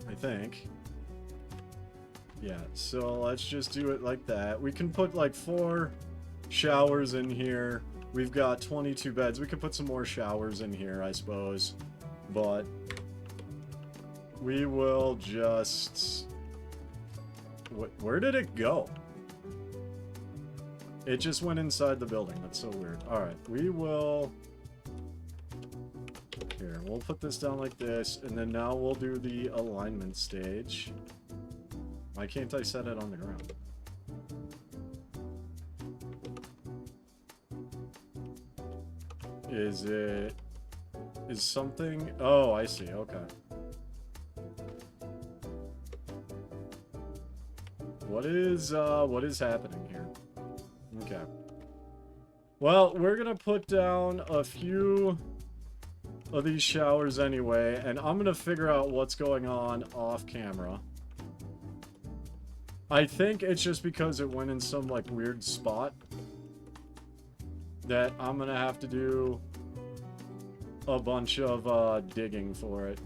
I think. Yeah, so let's just do it like that. We can put like 4 showers in here. We've got 22 beds. We could put some more showers in here, I suppose. But we will just... Where did it go? It just went inside the building. That's so weird. Alright, we will... Here, we'll put this down like this, and then now we'll do the alignment stage. Why can't I set it on the ground? Is something... Oh, I see. Okay. What is happening here? Okay. Well, we're gonna put down a few of these showers anyway, and I'm gonna figure out what's going on off camera. I think it's just because it went in some, like, weird spot that I'm gonna have to do a bunch of digging for it.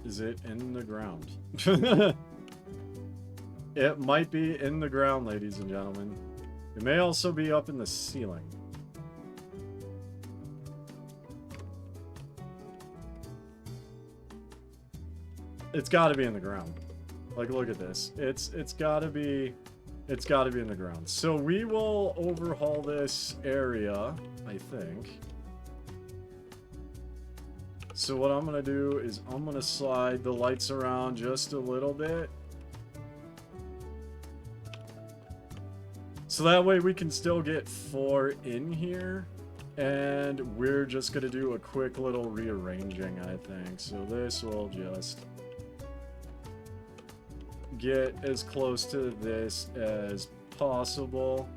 Is it in the ground? It might be in the ground, ladies and gentlemen. It may also be up in the ceiling. It's got to be in the ground. Like, look at this. It's got to be in the ground. So we will overhaul this area, I think. So what I'm going to do is I'm going to slide the lights around just a little bit. So that way we can still get 4 in here. And we're just going to do a quick little rearranging, I think. So this will just get as close to this as possible.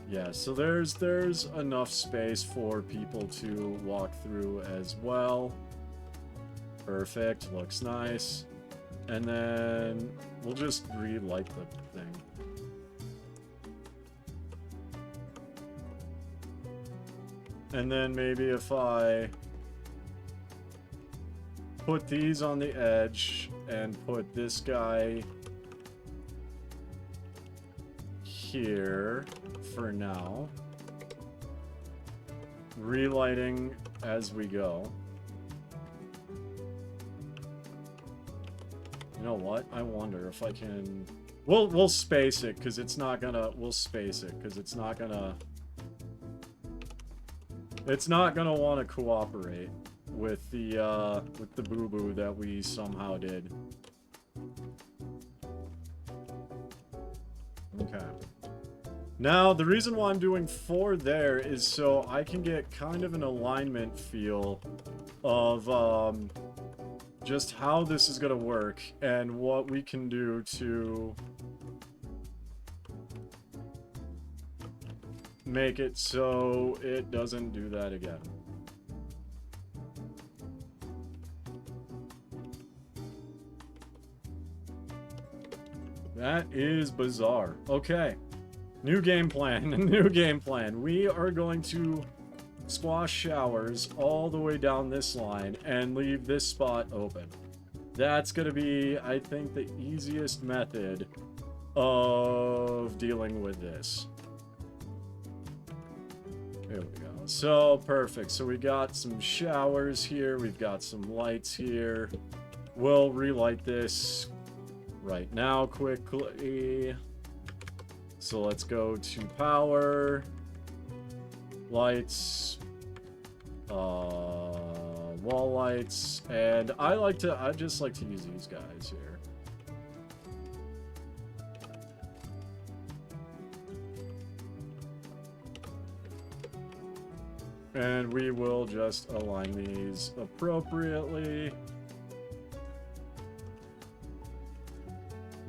Yeah, so there's enough space for people to walk through as well. Perfect, looks nice. And then we'll just relight the thing. And then maybe if I put these on the edge and put this guy here for now. Relighting as we go. You know what? I wonder if I can... We'll space it, because it's not gonna... We'll space it, because it's not gonna... It's not gonna want to cooperate with the boo-boo that we somehow did. Okay. Now, the reason why I'm doing 4 there is so I can get kind of an alignment feel of just how this is going to work and what we can do to make it so it doesn't do that again. That is bizarre. Okay. New game plan. New game plan. We are going to squash showers all the way down this line and leave this spot open. That's going to be, I think, the easiest method of dealing with this. There we go. So, perfect. So we got some showers here. We've got some lights here. We'll relight this right now quickly. So let's go to power, lights, wall lights, and I just like to use these guys here. And we will just align these appropriately.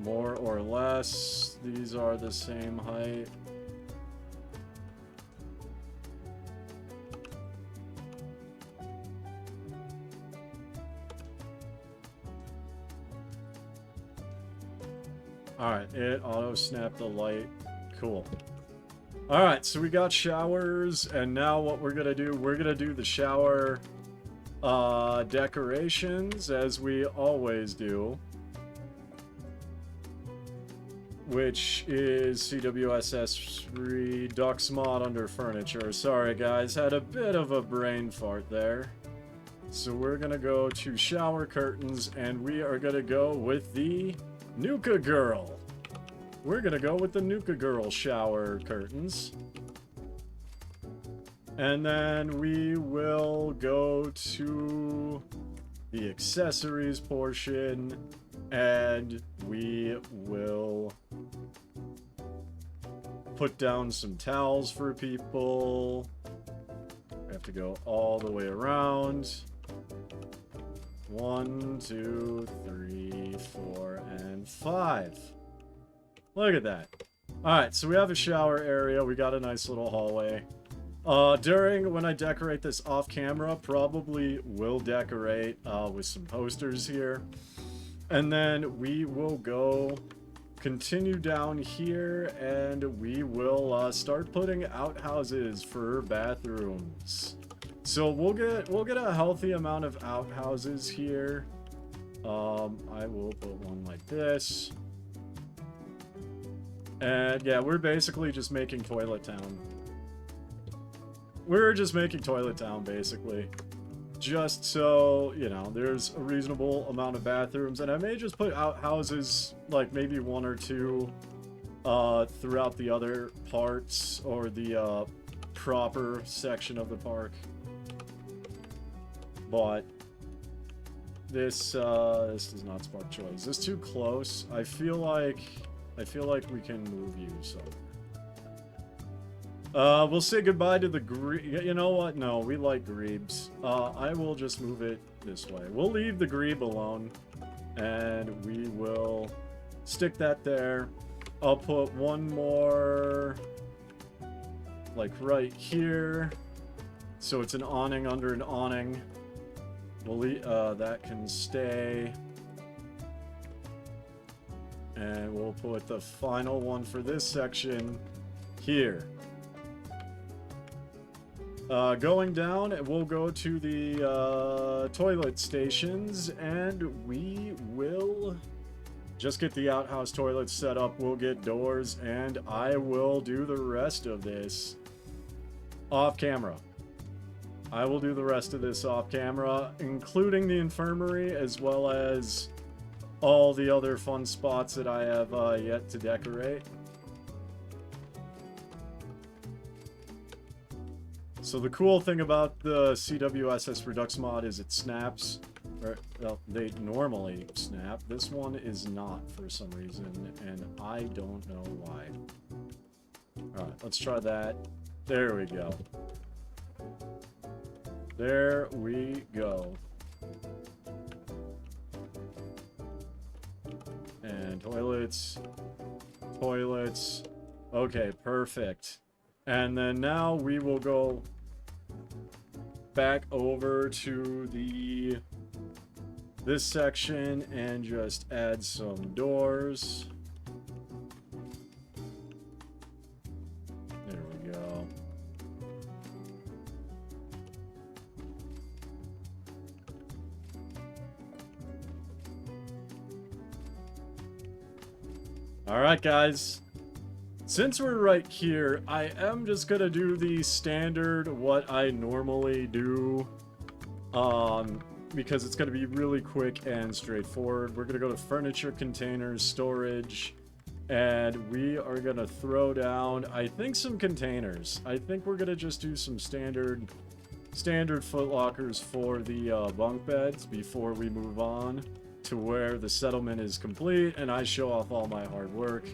More or less, these are the same height. Alright, it auto-snapped the light. Cool. Alright, so we got showers, and now what we're gonna do the shower decorations, as we always do. Which is CWSS Redux mod under furniture. Sorry guys, had a bit of a brain fart there. So we're gonna go to shower curtains, and we are gonna go with the Nuka-Girl. We're gonna go with the Nuka-Girl shower curtains. And then we will go to the accessories portion, and we will put down some towels for people. We have to go all the way around. 1, 2, 3, 4, and 5. Look at that. Alright, so we have a shower area. We got a nice little hallway. When I decorate this off camera, probably will decorate with some posters here. And then we will continue down here, and we will start putting outhouses for bathrooms. So we'll get a healthy amount of outhouses here. I will put one like this. And yeah, we're basically just making Toilet Town. We're just making Toilet Town, basically. Just so, you know, there's a reasonable amount of bathrooms. And I may just put outhouses, like maybe 1 or 2, throughout the other parts, or the proper section of the park. But this does not spark joy. Is this too close? I feel like we can move you somewhere. We'll say goodbye to the you know what? No, we like grebes. I will just move it this way. We'll leave the grebe alone, and we will stick that there. I'll put one more, like right here, so it's an awning under an awning. We'll that can stay. And we'll put the final one for this section here. Going down, we'll go to the toilet stations, and we will just get the outhouse toilets set up. We'll get doors, and I will do the rest of this off camera. I will do the rest of this off camera, including the infirmary, as well as all the other fun spots that I have yet to decorate. So the cool thing about the CWSS Redux mod is it snaps. Or, well, they normally snap. This one is not for some reason, and I don't know why. Alright, let's try that. There we go. There we go. And toilets. Toilets. Okay, perfect. And then now we will go back over to this section and just add some doors. There we go. Alright, guys. Since we're right here, I am just gonna do the standard what I normally do, because it's gonna be really quick and straightforward. We're gonna go to furniture, containers, storage, and we are gonna throw down, I think, some containers. I think we're gonna just do some standard footlockers for the bunk beds before we move on to where the settlement is complete and I show off all my hard work.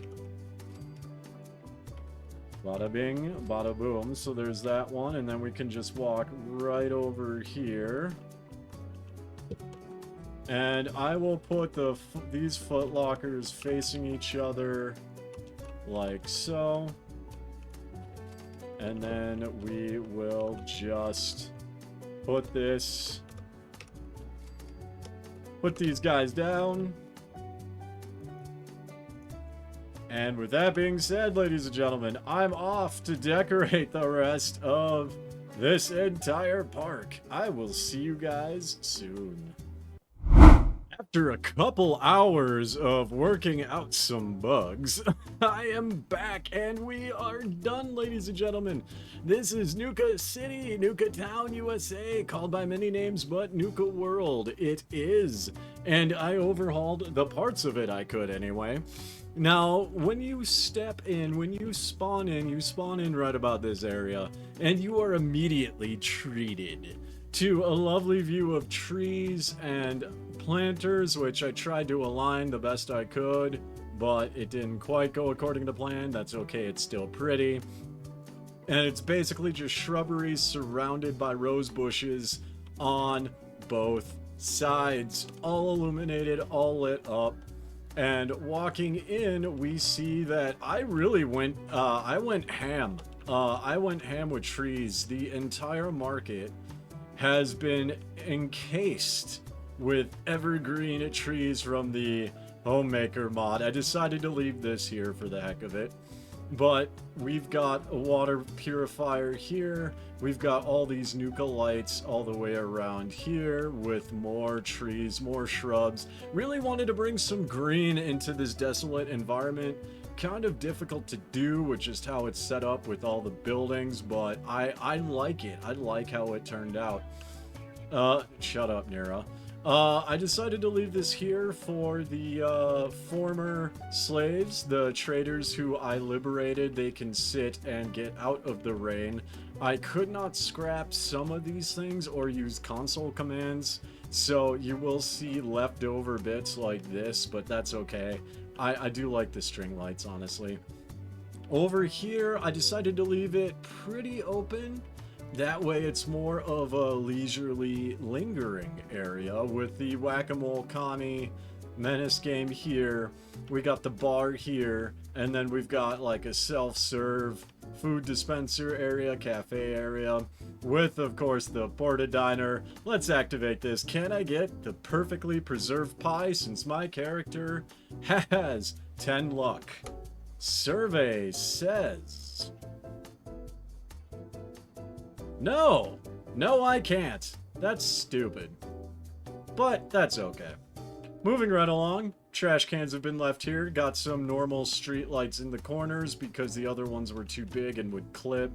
Bada bing, bada boom. So there's that one, and then we can just walk right over here. And I will put these foot lockers facing each other like so. And then we will just put these guys down. And with that being said, ladies and gentlemen, I'm off to decorate the rest of this entire park. I will see you guys soon. After a couple hours of working out some bugs, I am back and we are done, ladies and gentlemen. This is Nuka City, Nuka-Town U.S.A, called by many names but Nuka-World. It is. And I overhauled the parts of it I could anyway. Now, when you step in, when you spawn in right about this area, and you are immediately treated to a lovely view of trees and planters, which I tried to align the best I could, but it didn't quite go according to plan. That's okay, it's still pretty. And it's basically just shrubberies surrounded by rose bushes on both sides, all illuminated, all lit up. And walking in, we see that I really went ham. I went ham with trees. The entire market has been encased with evergreen trees from the Homemaker mod. I decided to leave this here for the heck of it. But we've got a water purifier here. We've got all these Nuka lights all the way around here with more trees, more shrubs. Really wanted to bring some green into this desolate environment. Kind of difficult to do with just how it's set up with all the buildings, but I like it. I like how it turned out. Shut up, Nira. I decided to leave this here for the former slaves, the traders who I liberated. They can sit and get out of the rain. I could not scrap some of these things or use console commands, so you will see leftover bits like this, but that's okay. I do like the string lights, honestly. Over here, I decided to leave it pretty open. That way it's more of a leisurely, lingering area with the Whack-A-Mole Kami Menace game here. We got the bar here, and then we've got like a self-serve food dispenser area, cafe area, with, of course, the Porta Diner. Let's activate this. Can I get the perfectly preserved pie since my character has 10 luck? Survey says... No! No, I can't. That's stupid. But that's okay. Moving right along, trash cans have been left here. Got some normal street lights in the corners because the other ones were too big and would clip.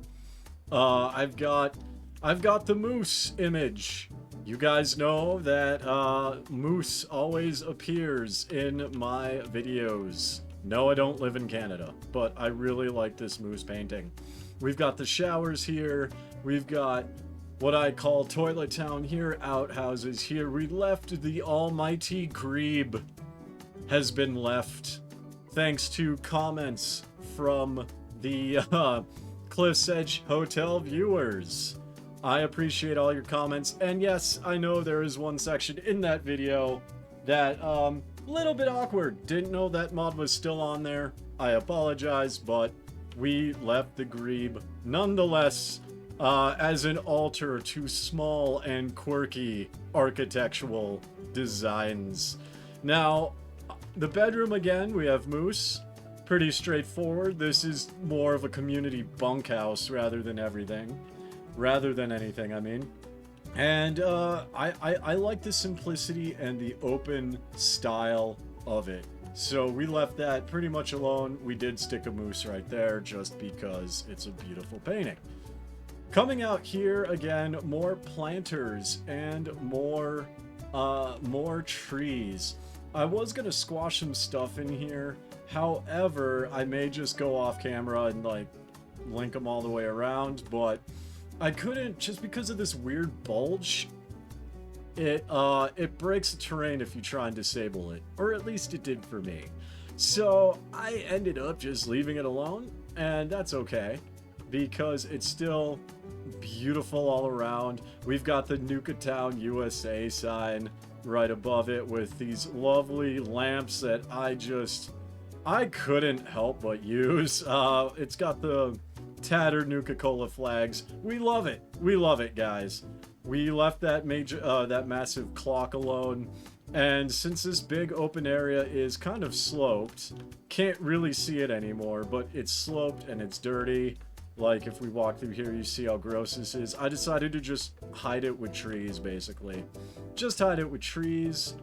I've got the moose image. You guys know that moose always appears in my videos. No, I don't live in Canada, but I really like this moose painting. We've got the showers here. We've got what I call Toilet Town here, outhouses here. We left the almighty Grebe has been left thanks to comments from the Cliff's Edge Hotel viewers. I appreciate all your comments, and yes, I know there is one section in that video that little bit awkward. Didn't know that mod was still on there. I apologize, but we left the Grebe nonetheless as an altar to small and quirky architectural designs. Now, the bedroom again, we have Moose. Pretty straightforward. This is more of a community bunkhouse rather than anything, I mean. And I like the simplicity and the open style of it. So we left that pretty much alone. We did stick a moose right there just because it's a beautiful painting. Coming out here again, more planters and more trees. I was gonna squash some stuff in here. However, I may just go off camera and like link them all the way around, but I couldn't just because of this weird bulge. It breaks the terrain if you try and disable it, or at least it did for me. So I ended up just leaving it alone. and that's okay because it's still beautiful all around. We've got the Nuka-Town U.S.A. sign right above it with these lovely lamps that I couldn't help but use. It's got the tattered Nuka-Cola flags. We love it. We love it, guys. We left that that massive clock alone. And since this big open area is kind of sloped, can't really see it anymore, but it's sloped and it's dirty. Like, if we walk through here, you see how gross this is. I decided to just hide it with trees, basically. Just hide it with trees.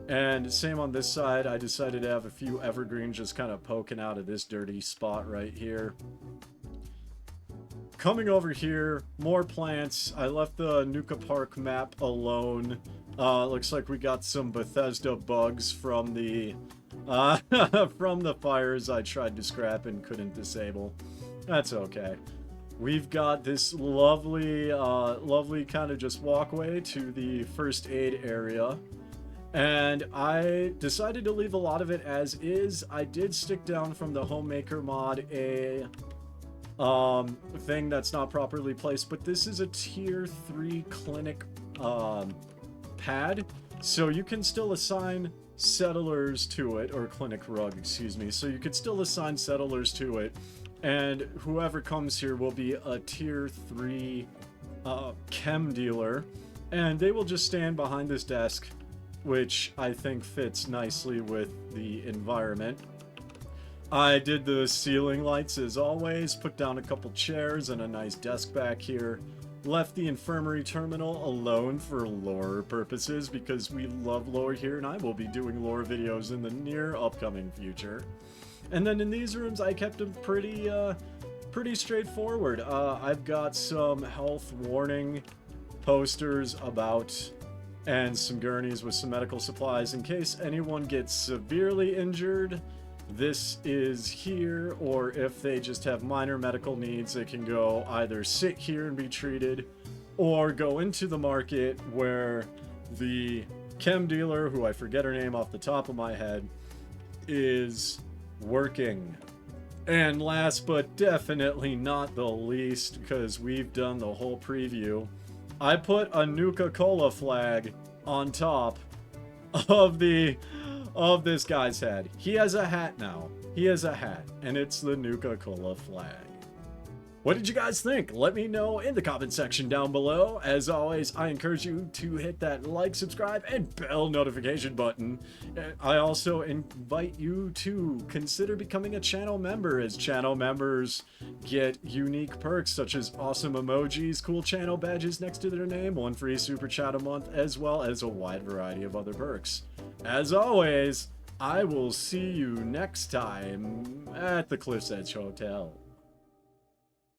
And same on this side, I decided to have a few evergreens just kind of poking out of this dirty spot right here. Coming over here, more plants. I left the Nuka Park map alone. Looks like we got some Bethesda bugs from the from the fires I tried to scrap and couldn't disable. That's okay. We've got this lovely, lovely kind of just walkway to the first aid area. And I decided to leave a lot of it as is. I did stick down from the Homemaker mod a thing that's not properly placed, but this is a tier 3 clinic pad, so you can still assign settlers to it, or clinic rug, excuse me, so you could still assign settlers to it, and whoever comes here will be a tier 3 chem dealer, and they will just stand behind this desk, which I think fits nicely with the environment. I did the ceiling lights as always, put down a couple chairs and a nice desk back here. Left the infirmary terminal alone for lore purposes because we love lore here, and I will be doing lore videos in the near upcoming future. And then in these rooms, I kept them pretty straightforward. I've got some health warning posters about, and some gurneys with some medical supplies in case anyone gets severely injured. This is here, or if they just have minor medical needs, they can go either sit here and be treated, or go into the market where the chem dealer, who I forget her name off the top of my head, is working. And last but definitely not the least, because we've done the whole preview, I put a Nuka-Cola flag on top of this guy's head. He has a hat now. He has a hat, and it's the Nuka-Cola flag. What did you guys think? Let me know in the comment section down below. As always, I encourage you to hit that like, subscribe, and bell notification button. I also invite you to consider becoming a channel member, as channel members get unique perks such as awesome emojis, cool channel badges next to their name, one free super chat a month, as well as a wide variety of other perks. As always, I will see you next time at the Cliff's Edge Hotel.